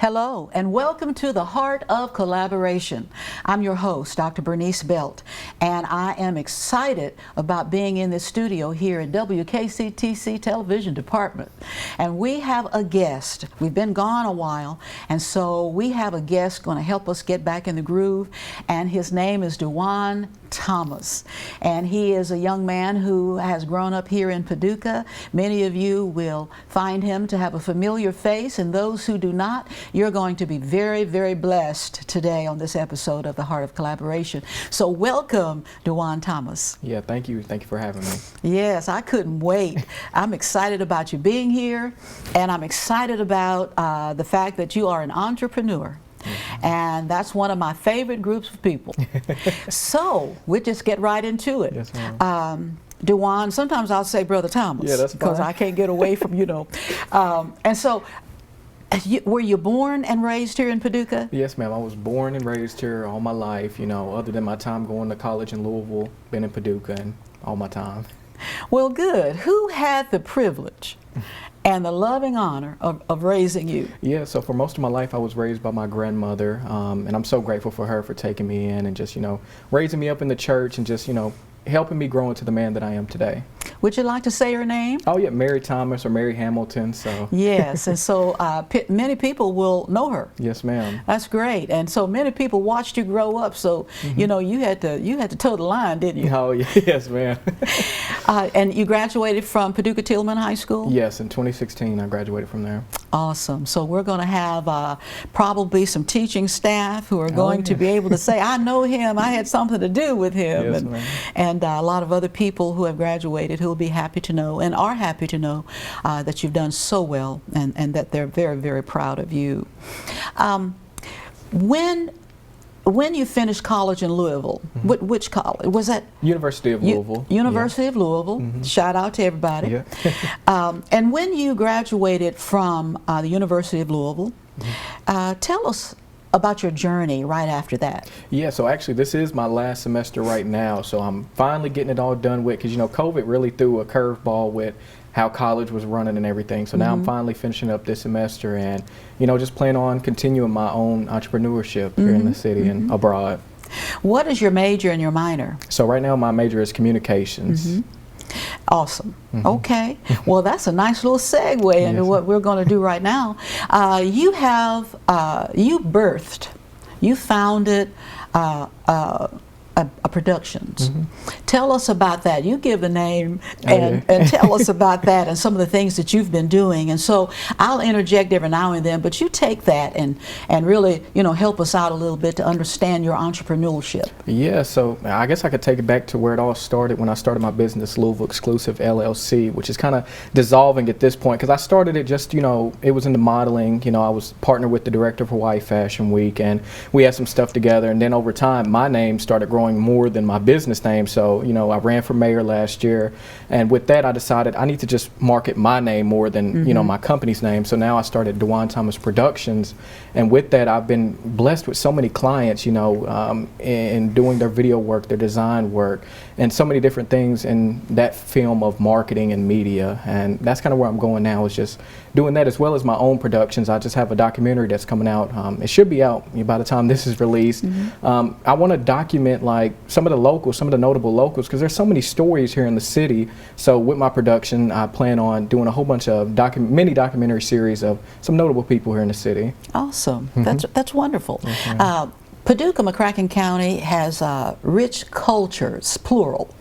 Hello, and welcome to the Heart of Collaboration. I'm your host, Dr. Bernice Belt, and I am excited about being in this studio here at WKCTC Television Department. And we have a guest. We've been gone a while, and so we have a guest going to help us get back in the groove, and his name is Dujuan Thomas. And he is a young man who has grown up here in Paducah. Many of you will find him to have a familiar face, and those who do not, you're going to be very, very blessed today on this episode of the Heart of Collaboration. So welcome, Dujuan Thomas. Yeah, thank you. Thank you for having me. Yes, I couldn't wait. I'm excited about you being here, and I'm excited about the fact that you are an entrepreneur. And that's one of my favorite groups of people. So we'll just get right into it. Yes, ma'am. Dujuan, sometimes I'll say Brother Thomas. Yeah, that's because fine. I can't get away from, and so were you born and raised here in Paducah? Yes, ma'am. I was born and raised here all my life, other than my time going to college in Louisville, been in Paducah and all my time. Well, good. Who had the privilege and the loving honor of raising you? Yeah, so for most of my life I was raised by my grandmother, and I'm so grateful for her for taking me in and just, raising me up in the church and just, helping me grow into the man that I am today. Would you like to say her name? Oh yeah, Mary Thomas or Mary Hamilton. So yes, and so many people will know her. Yes, ma'am. That's great, and so many people watched you grow up. So you had to toe the line, didn't you? Oh yes, ma'am. And you graduated from Paducah Tillman High School? Yes, in 2016 I graduated from there. Awesome. So we're going to have probably some teaching staff who are going to be able to say, I know him, I had something to do with him. Yes, and a lot of other people who have graduated who will be happy to know and are happy to know that you've done so well and that they're very, very proud of you. When you finished college in Louisville, which college? Was that? University of Louisville. University of Louisville. Shout out to everybody. Yeah. And when you graduated from the University of Louisville, tell us about your journey right after that. Yeah, so actually this is my last semester right now, so I'm finally getting it all done with, because COVID really threw a curveball with how college was running and everything. So now I'm finally finishing up this semester and, just plan on continuing my own entrepreneurship here in the city and abroad. What is your major and your minor? So right now my major is communications. Awesome. Okay. Well, that's a nice little segue into what we're going to do right now. You founded a productions. Tell us about that. You give the name and tell us about that and some of the things that you've been doing. And so I'll interject every now and then, but you take that and really, help us out a little bit to understand your entrepreneurship. Yeah, so I guess I could take it back to where it all started when I started my business, Louisville Exclusive LLC, which is kind of dissolving at this point because I started it just, it was in the modeling. I was partnered with the director of Hawaii Fashion Week and we had some stuff together, and then over time my name started growing more than my business name. So, I ran for mayor last year, and with that I decided I need to just market my name more than, my company's name. So now I started Dujuan Thomas Productions, and with that I've been blessed with so many clients, in doing their video work, their design work, and so many different things in that film of marketing and media. And that's kind of where I'm going now, is just doing that as well as my own productions. I just have a documentary that's coming out. It should be out by the time this is released. I want to document like some of the notable locals, because there's so many stories here in the city. So with my production, I plan on doing a whole bunch of mini documentary series of some notable people here in the city. Awesome. That's wonderful. Paducah, McCracken County has rich cultures, plural,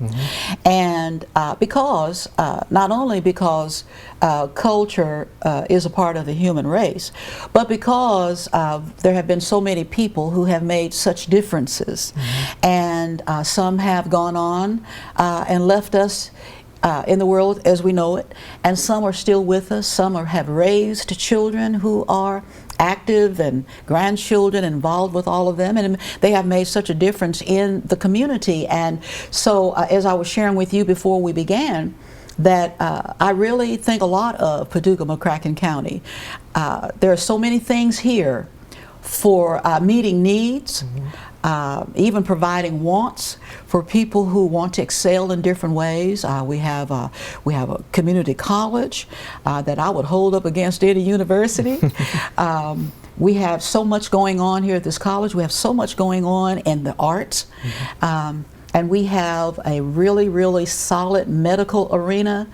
and because, not only because culture is a part of the human race, but because there have been so many people who have made such differences, and some have gone on and left us in the world as we know it, and some are still with us. Some have raised children who are active and grandchildren involved with all of them, and they have made such a difference in the community. And so as I was sharing with you before we began, that I really think a lot of Paducah, McCracken County. There are so many things here for meeting needs, even providing wants for people who want to excel in different ways. We have a community college that I would hold up against any university. We have so much going on here at this college. We have so much going on in the arts. And we have a really, really solid medical arena.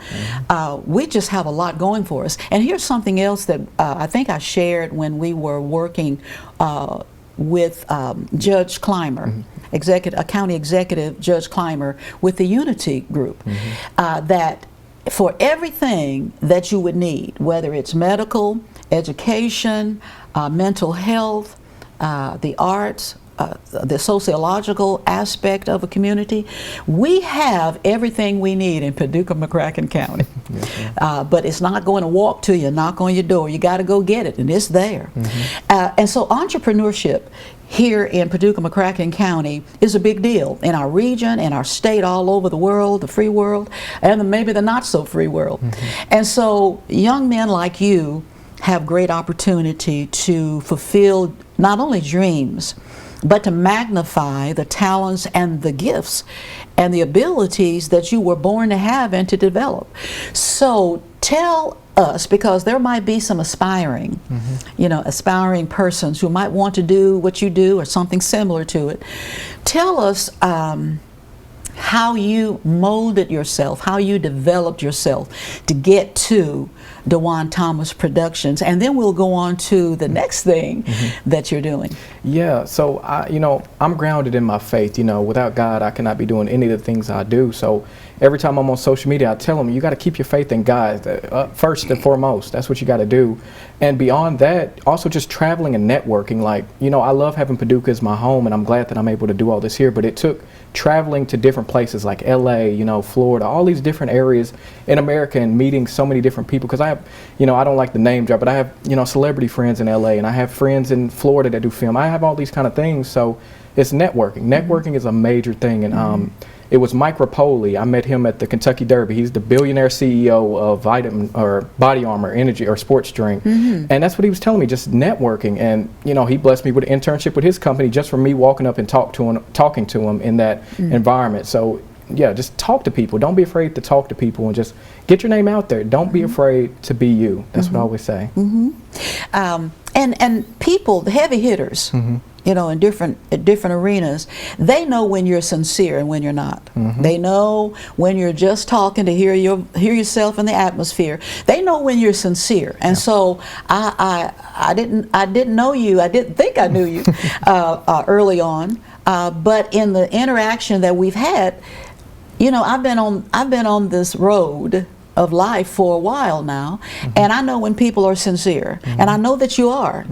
We just have a lot going for us. And here's something else that I think I shared when we were working with Judge Clymer, a county executive, Judge Clymer, with the Unity Group, that for everything that you would need, whether it's medical, education, mental health, the arts, the sociological aspect of a community, we have everything we need in Paducah, McCracken County. But it's not going to walk to you, knock on your door. You got to go get it, and it's there. And so entrepreneurship here in Paducah, McCracken County is a big deal in our region, in our state, all over the world, the free world, and maybe the not so free world. And so young men like you have great opportunity to fulfill not only dreams, but to magnify the talents and the gifts and the abilities that you were born to have and to develop. So tell us, because there might be some aspiring, aspiring persons who might want to do what you do or something similar to it. Tell us how you molded yourself, how you developed yourself to get to Dujuan Thomas Productions, and then we'll go on to the next thing that you're doing. Yeah, so I'm grounded in my faith. Without God, I cannot be doing any of the things I do. So every time I'm on social media, I tell them, you got to keep your faith in God first and foremost. That's what you got to do. And beyond that, also just traveling and networking. I love having Paducah as my home, and I'm glad that I'm able to do all this here, but it took traveling to different places like LA, Florida, all these different areas in America, and meeting so many different people. Because I have, I don't like the name drop, but I have, celebrity friends in LA, and I have friends in Florida that do film. I have all these kind of things. So it's networking. Networking is a major thing. And it was Mike Rapoli. I met him at the Kentucky Derby. He's the billionaire CEO of Body Armor, energy or sports drink. And that's what he was telling me, just networking. And he blessed me with an internship with his company just for me walking up and talking to him in that environment. So yeah, just talk to people. Don't be afraid to talk to people, and just get your name out there. Don't be afraid to be you. That's what I always say. And people, the heavy hitters, in different arenas, they know when you're sincere and when you're not. They know when you're just talking to hear yourself in the atmosphere. They know when you're sincere. And so I didn't know you. I didn't think I knew you early on. But in the interaction that we've had, I've been on this road of life for a while now, and I know when people are sincere, and I know that you are.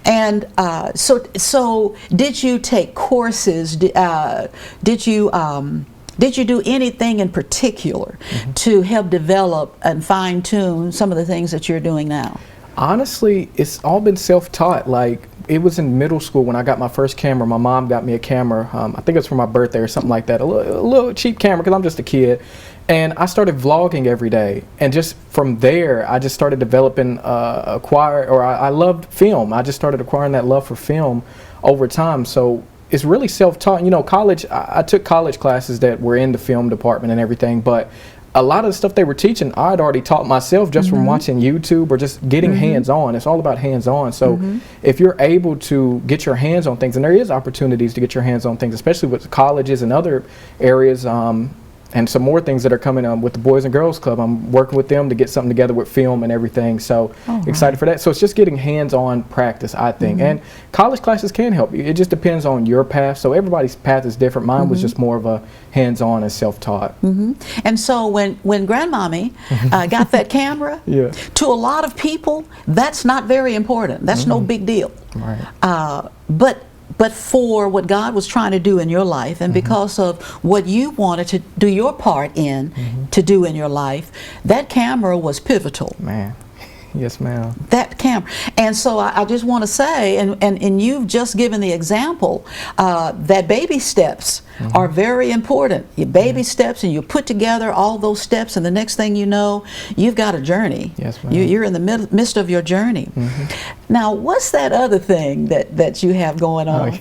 And so did you take courses? Did you do anything in particular to help develop and fine-tune some of the things that you're doing now? Honestly, it's all been self-taught. It was in middle school when I got my first camera. My mom got me a camera. I think it was for my birthday or something like that. A little cheap camera, because I'm just a kid. And I started vlogging every day. And just from there, I just started developing, I loved film. I just started acquiring that love for film over time. So it's really self-taught. College, I took college classes that were in the film department and everything, but a lot of the stuff they were teaching, I'd already taught myself just from watching YouTube or just getting hands-on. It's all about hands-on. So if you're able to get your hands on things, and there is opportunities to get your hands on things, especially with colleges and other areas, and some more things that are coming with the Boys and Girls Club. I'm working with them to get something together with film and everything. So excited for that. So it's just getting hands-on practice, I think. And college classes can help you. It just depends on your path. So everybody's path is different. Mine was just more of a hands-on and self-taught. And so when Grandmommy got that camera, to a lot of people, that's not very important. That's no big deal. But for what God was trying to do in your life, and because of what you wanted to do your part in, to do in your life, that camera was pivotal. Man. Yes, ma'am. That camera. And so I just want to say, and you've just given the example, that baby steps are very important. Your baby steps, and you put together all those steps, and the next thing you know, you've got a journey. Yes, ma'am. You're in the midst of your journey. Now, what's that other thing that you have going on?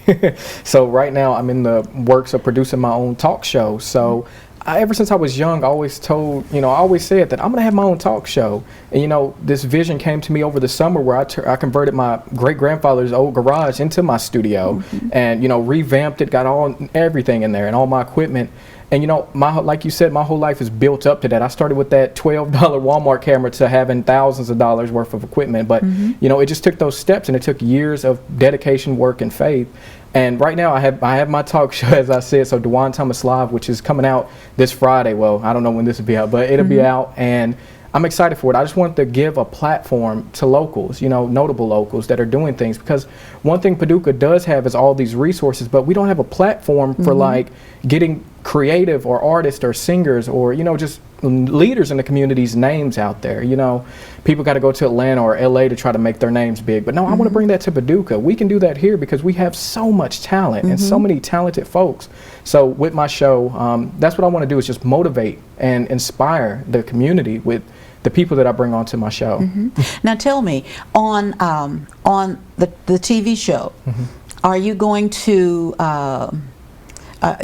So right now, I'm in the works of producing my own talk show. So ever since I was young, I always told, I always said that I'm going to have my own talk show. And, this vision came to me over the summer where I converted my great-grandfather's old garage into my studio and, revamped it, got everything in there and all my equipment. And, like you said, my whole life is built up to that. I started with that $12 Walmart camera to having thousands of dollars worth of equipment. But, it just took those steps, and it took years of dedication, work, and faith. And right now I have my talk show, as I said, so Dujuan Thomas Live, which is coming out this Friday. Well, I don't know when this will be out, but it'll be out, and I'm excited for it. I just want to give a platform to locals, notable locals that are doing things, because one thing Paducah does have is all these resources, but we don't have a platform for like getting creative or artists or singers or, just leaders in the community's names out there. People got to go to Atlanta or LA to try to make their names big. But no, I want to bring that to Paducah. We can do that here because we have so much talent and so many talented folks. So with my show, that's what I want to do, is just motivate and inspire the community with the people that I bring onto my show. Now tell me, on the TV show, are you going to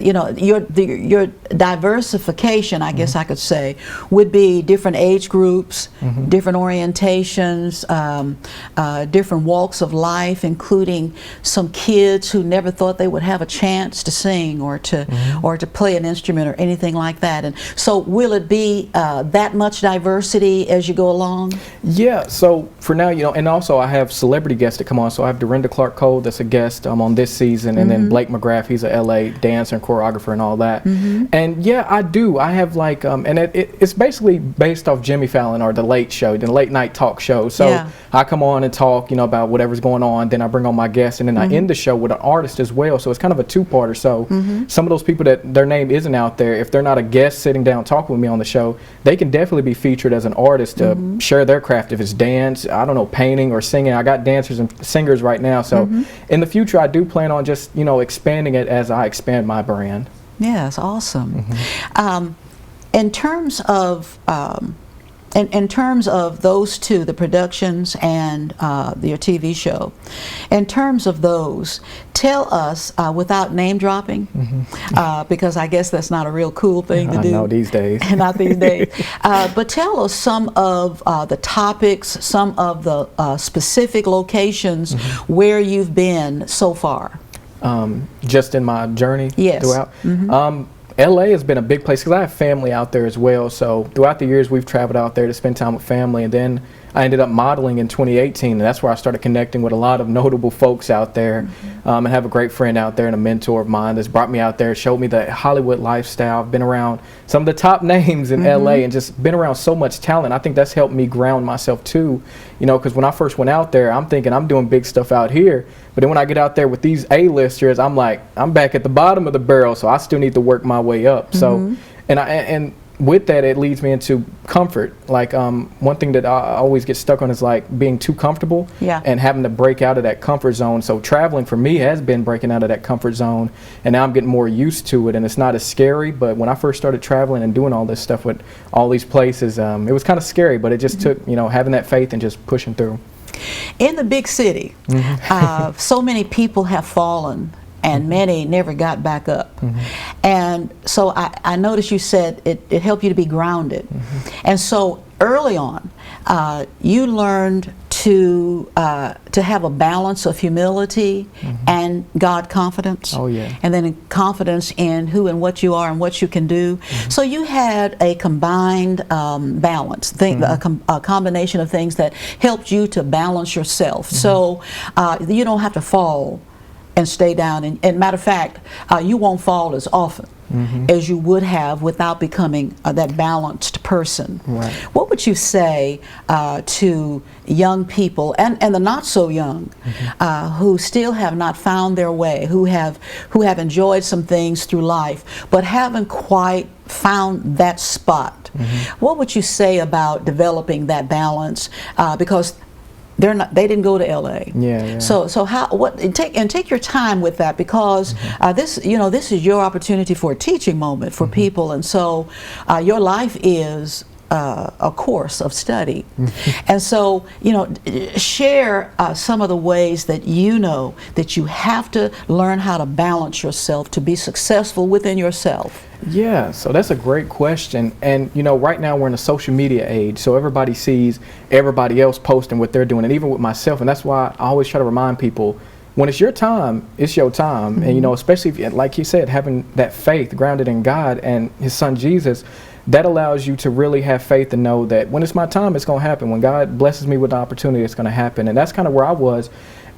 your diversification, I guess I could say, would be different age groups, different orientations, different walks of life, including some kids who never thought they would have a chance to sing or to play an instrument or anything like that. And so will it be that much diversity as you go along? Yeah, so for now, and also I have celebrity guests that come on. So I have Dorinda Clark-Cole that's a guest on this season, and then Blake McGrath, he's a LA dancer and choreographer and all that. And yeah, I do. I have like, and it's basically based off Jimmy Fallon or the Late Show, the late night talk show. So I come on and talk, about whatever's going on. Then I bring on my guests, and then I end the show with an artist as well. So it's kind of a two-parter. So some of those people that their name isn't out there, if they're not a guest sitting down talking with me on the show, they can definitely be featured as an artist to share their craft. If it's dance, I don't know, painting or singing. I got dancers and singers right now. So in the future, I do plan on just, expanding it as I expand my brand. Yes, awesome. In terms of in terms of those two, the productions and your TV show, in terms of those, tell us, without name dropping, because I guess that's not a real cool thing to do. No, these days. Not these days. But tell us some of the topics, some of the specific locations where you've been so far. Just in my journey throughout. LA has been a big place because I have family out there as well. So throughout the years, we've traveled out there to spend time with family, and then I ended up modeling in 2018, and that's where I started connecting with a lot of notable folks out there, and have a great friend out there and a mentor of mine that's brought me out there, showed me the Hollywood lifestyle. I've been around some of the top names in LA and just been around so much talent. I think that's helped me ground myself too, because when I first went out there, I'm thinking I'm doing big stuff out here, but then when I get out there with these A-listers, I'm like, I'm back at the bottom of the barrel, so I still need to work my way up. So, and with that, it leads me into comfort. Like one thing that I always get stuck on is like being too comfortable and having to break out of that comfort zone. So traveling for me has been breaking out of that comfort zone, and now I'm getting more used to it, and it's not as scary. But when I first started traveling and doing all this stuff with all these places, it was kind of scary, but it just took, having that faith and just pushing through. In the big city, so many people have fallen, and many never got back up. And so I noticed you said it helped you to be grounded. And so early on, you learned to have a balance of humility and God confidence. And then confidence in who and what you are and what you can do. So you had a combined balance, a combination of things that helped you to balance yourself. So you don't have to fall and stay down. And matter of fact, you won't fall as often as you would have without becoming that balanced person. What would you say to young people and the not so young who still have not found their way, who have enjoyed some things through life but haven't quite found that spot? What would you say about developing that balance? Because they didn't go to LA. So take your time with that, because this is your opportunity for a teaching moment for people, and so your life is a course of study. And so, you know, share some of the ways that you know that you have to learn how to balance yourself to be successful within yourself. Yeah, so that's a great question. And you know, right now we're in a social media age, so everybody sees everybody else posting what they're doing, and even with myself. And that's why I always try to remind people, when it's your time, it's your time. And you know, especially if you, like you said, having that faith grounded in God and His Son Jesus, that allows you to really have faith and know that when it's my time, it's going to happen. When God blesses me with the opportunity, it's going to happen. And that's kind of where I was.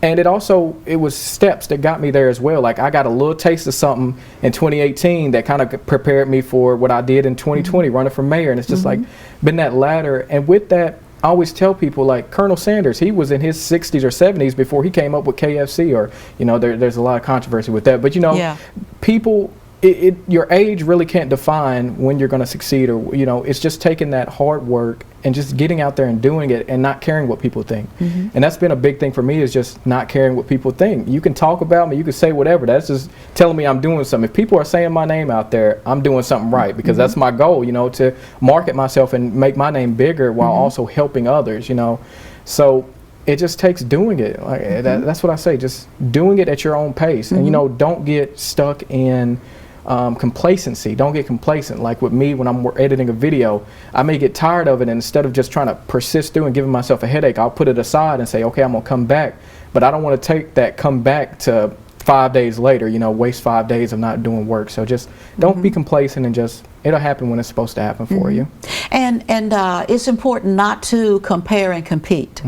And it was steps that got me there as well. Like, I got a little taste of something in 2018 that kind of prepared me for what I did in 2020, running for mayor. And it's just like been that ladder. And with that, I always tell people, like Colonel Sanders, he was in his 60s or 70s before he came up with KFC, or, you know, there's a lot of controversy with that. But, you know, people, your age really can't define when you're going to succeed, or, you know, it's just taking that hard work and just getting out there and doing it and not caring what people think. And that's been a big thing for me, is just not caring what people think. You can talk about me, you can say whatever. That's just telling me I'm doing something. If people are saying my name out there, I'm doing something right, because that's my goal, you know, to market myself and make my name bigger while also helping others, you know. So it just takes doing it. Like, that's what I say, just doing it at your own pace. And, you know, don't get stuck in complacency. Don't get complacent. Like with me, when I'm editing a video, I may get tired of it, and instead of just trying to persist through and giving myself a headache, I'll put it aside and say, okay, I'm gonna come back. But I don't want to take that come back to 5 days later, you know, waste 5 days of not doing work. So just don't be complacent, and just, it'll happen when it's supposed to happen for you. And it's important not to compare and compete.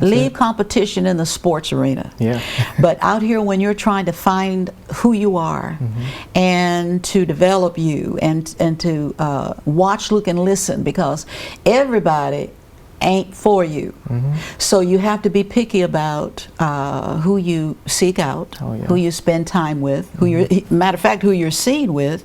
Leave competition in the sports arena. But out here, when you're trying to find who you are and to develop you, and to watch, look, and listen, because everybody ain't for you. So you have to be picky about who you seek out, who you spend time with, who you're, matter of fact, who you're seen with,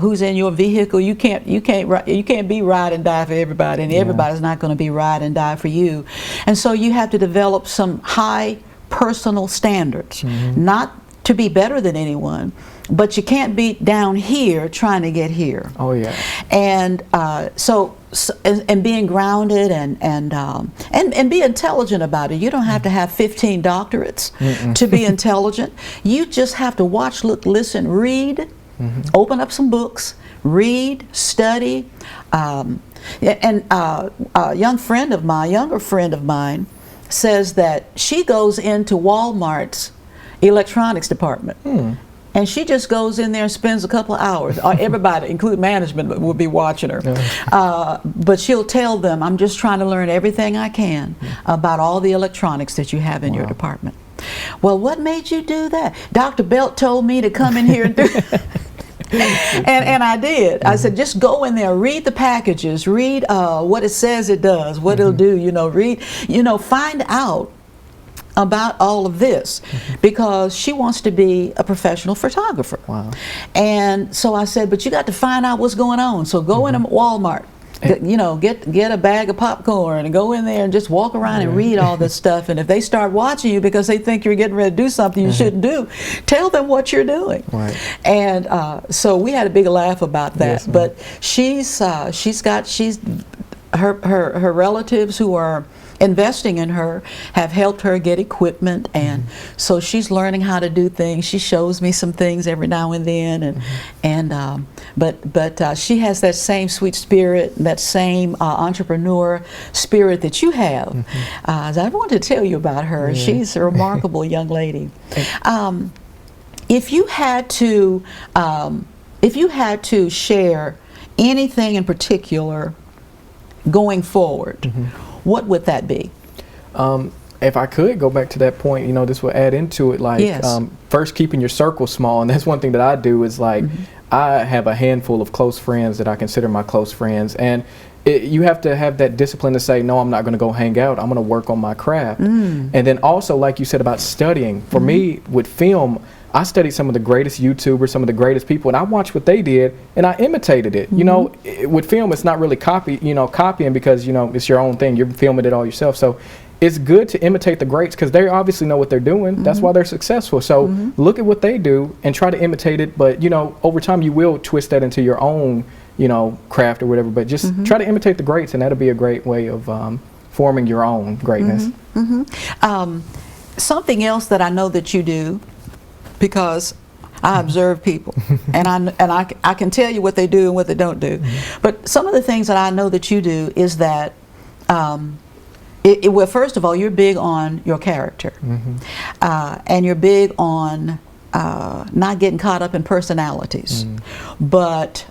who's in your vehicle. You can't be ride and die for everybody, and everybody's not going to be ride and die for you. And so you have to develop some high personal standards, not to be better than anyone, but you can't be down here trying to get here. And and being grounded and be intelligent about it. You don't have to have 15 doctorates to be intelligent. You just have to watch, look, listen, read, open up some books, read, study. A younger friend of mine says that she goes into Walmart's electronics department. And she just goes in there and spends a couple of hours. Everybody, including management, will be watching her. But she'll tell them, I'm just trying to learn everything I can about all the electronics that you have in your department. Well, what made you do that? Dr. Belt told me to come in here and do and I did. I said, just go in there, read the packages, read what it says it does, what it'll do, you know, read, you know, find out about all of this, because she wants to be a professional photographer. And so I said, but you got to find out what's going on. So go into Walmart, you know, get a bag of popcorn and go in there and just walk around and read all this stuff. And if they start watching you because they think you're getting ready to do something you shouldn't do, tell them what you're doing. And so we had a big laugh about that. But her relatives who are investing in her have helped her get equipment, and so she's learning how to do things. She shows me some things every now and then, but she has that same sweet spirit, that same entrepreneur spirit that you have. I wanted to tell you about her. She's a remarkable young lady. If you had to share anything in particular going forward, what would that be? If I could go back to that point, you know, this will add into it, like first keeping your circle small. And that's one thing that I do is, like, I have a handful of close friends that I consider my close friends. And you have to have that discipline to say, no, I'm not going to go hang out. I'm going to work on my craft. And then also, like you said about studying, for me with film, I studied some of the greatest YouTubers, some of the greatest people, and I watched what they did, and I imitated it. You know, with film, it's not really copying, because, you know, it's your own thing. You're filming it all yourself. So it's good to imitate the greats, because they obviously know what they're doing. That's why they're successful. So look at what they do and try to imitate it. But, you know, over time, you will twist that into your own craft or whatever, but just try to imitate the greats, and that'll be a great way of forming your own greatness. Something else that I know that you do, because I observe people, and I can tell you what they do and what they don't do. But some of the things that I know that you do is that, well, first of all, you're big on your character, and you're big on not getting caught up in personalities, but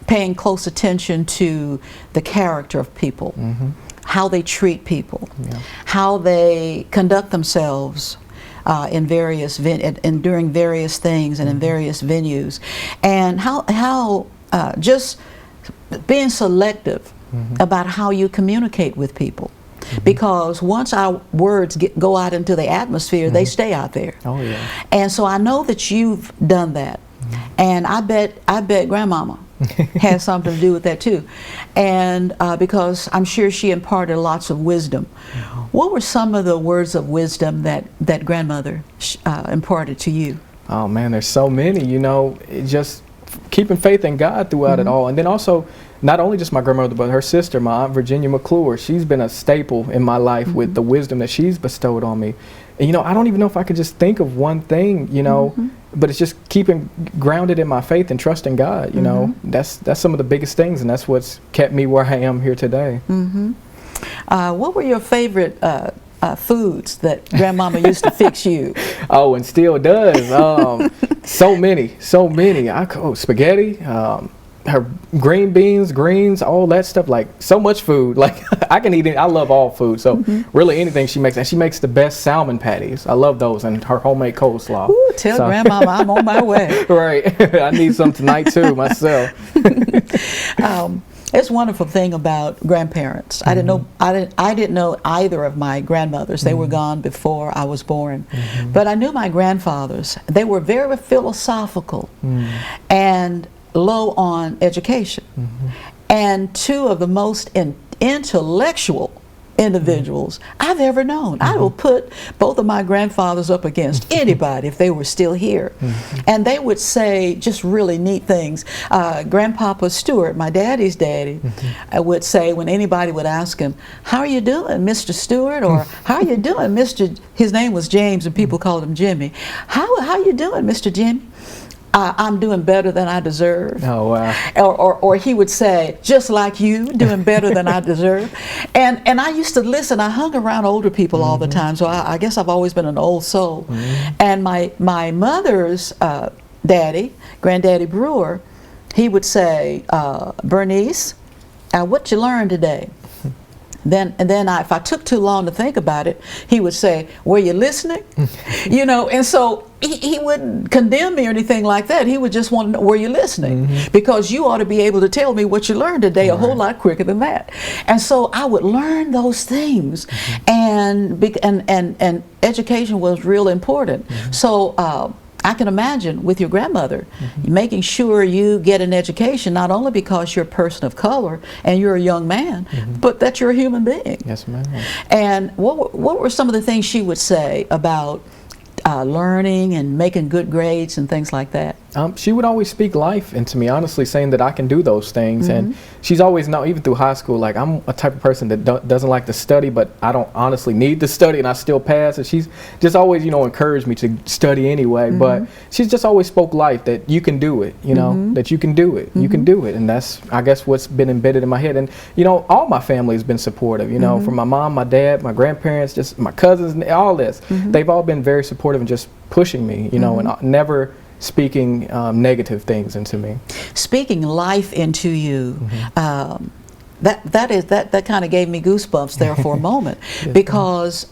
paying close attention to the character of people, how they treat people, how they conduct themselves in various during various things and in various venues, and how just being selective about how you communicate with people. Because once our words go out into the atmosphere, they stay out there. Oh yeah. And so I know that you've done that, and I bet Grandmama has something to do with that too, and because I'm sure she imparted lots of wisdom. What were some of the words of wisdom that grandmother imparted to you? Oh man, there's so many. Just keeping faith in God throughout it all, and then also, not only just my grandmother, but her sister, my Aunt Virginia McClure. She's been a staple in my life with the wisdom that she's bestowed on me. And, I don't even know if I could just think of one thing, but it's just keeping grounded in my faith and trusting God. That's some of the biggest things, and that's what's kept me where I am here today. What were your favorite foods that Grandmama used to fix you? Oh, and still does. So many. Spaghetti. Her green beans, greens, all that stuff, like so much food. Like I can eat it. I love all food. So really anything she makes, and she makes the best salmon patties. I love those, and her homemade coleslaw. Ooh, tell Grandmama I'm on my way. Right. I need some tonight too myself. It's a wonderful thing about grandparents. I didn't know either of my grandmothers. They were gone before I was born. But I knew my grandfathers. They were very philosophical and low on education, and two of the most intellectual individuals I've ever known. I will put both of my grandfathers up against anybody if they were still here. And they would say just really neat things. Grandpapa Stewart, my daddy's daddy, would say when anybody would ask him, "How are you doing, Mr. Stewart?" or "How are you doing, Mr." His name was James and people called him Jimmy. How you doing, Mr. Jimmy?" "I'm doing better than I deserve." Oh wow. Or he would say, "Just like you, doing better than I deserve." And I used to listen. I hung around older people all the time, so I guess I've always been an old soul. And my mother's daddy, Granddaddy Brewer, he would say, "Bernice, what you learned today?" Then if I took too long to think about it, he would say, "Were you listening?" And so he wouldn't condemn me or anything like that. He would just want to know, "Were you listening?" Because you ought to be able to tell me what you learned today a whole lot quicker than that. And so I would learn those things, and education was real important. So I can imagine with your grandmother making sure you get an education, not only because you're a person of color and you're a young man, but that you're a human being. Yes, ma'am. And what were some of the things she would say about learning and making good grades and things like that? She would always speak life into me, honestly, saying that I can do those things. And she's always known, even through high school, like I'm a type of person that doesn't like to study, but I don't honestly need to study, and I still pass. And she's just always, encouraged me to study anyway. But she's just always spoke life, that you can do it, that you can do it, you can do it. And that's, I guess, what's been embedded in my head. And, all my family has been supportive, from my mom, my dad, my grandparents, just my cousins, and all this. They've all been very supportive and just pushing me, and never speaking negative things into me. Speaking life into you, that kind of gave me goosebumps there for a moment. Because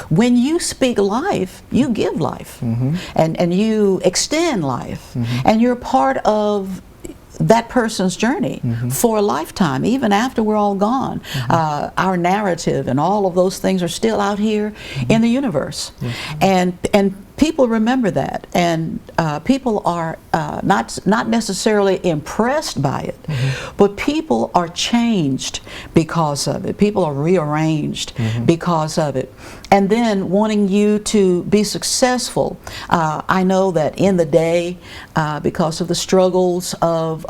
when you speak life, you give life, and you extend life, and you're part of that person's journey for a lifetime, even after we're all gone. Our narrative and all of those things are still out here in the universe, and people remember that, and people are not necessarily impressed by it, but people are changed because of it. People are rearranged because of it, and then wanting you to be successful. I know that in the day, because of the struggles of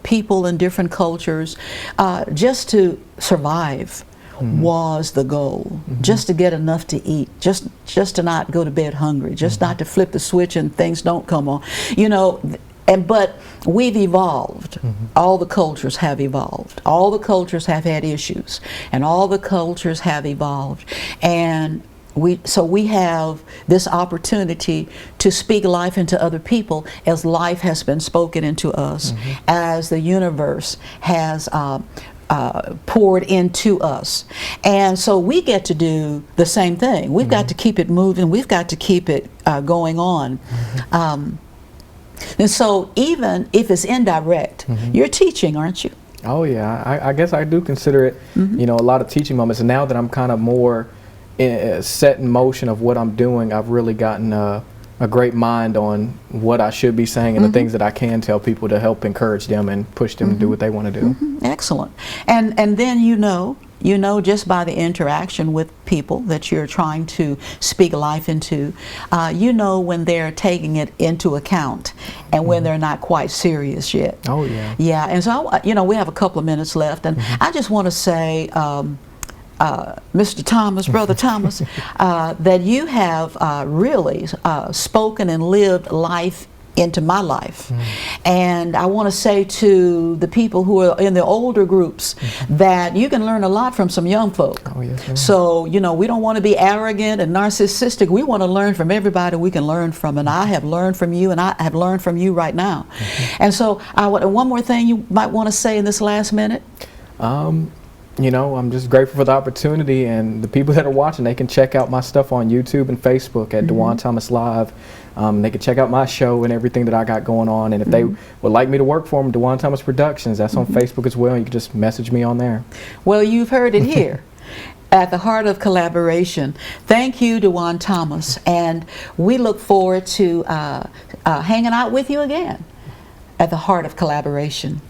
people in different cultures, just to survive was the goal, just to get enough to eat, just to not go to bed hungry, just not to flip the switch and things don't come on, you know. But we've evolved. All the cultures have evolved. All the cultures have had issues, and all the cultures have evolved. And so we have this opportunity to speak life into other people as life has been spoken into us, as the universe has poured into us. And so we get to do the same thing. We've got to keep it moving. We've got to keep it going on. And so even if it's indirect, you're teaching, aren't you? Oh yeah, I guess I do consider it, you know, a lot of teaching moments. And now that I'm kind of more set in motion of what I'm doing, I've really gotten a great mind on what I should be saying and the things that I can tell people to help encourage them and push them to do what they want to do. Excellent. And then you know just by the interaction with people that you're trying to speak life into, you know when they're taking it into account and when they're not quite serious yet. Oh yeah. Yeah, and so you know, we have a couple of minutes left, and I just want to say, Mr. Thomas, Brother Thomas, that you have really spoken and lived life into my life. And I want to say to the people who are in the older groups that you can learn a lot from some young folk. Oh, yes, ma'am. So, you know, we don't want to be arrogant and narcissistic. We want to learn from everybody we can learn from. And I have learned from you, and I have learned from you right now. And so, one more thing you might want to say in this last minute? You know, I'm just grateful for the opportunity, and the people that are watching, they can check out my stuff on YouTube and Facebook at Dujuan Thomas Live. They can check out my show and everything that I got going on, and if they would like me to work for them, Dujuan Thomas Productions, that's on Facebook as well. You can just message me on there. Well, you've heard it here. At the heart of collaboration. Thank you, Dujuan Thomas, and we look forward to hanging out with you again at the heart of collaboration.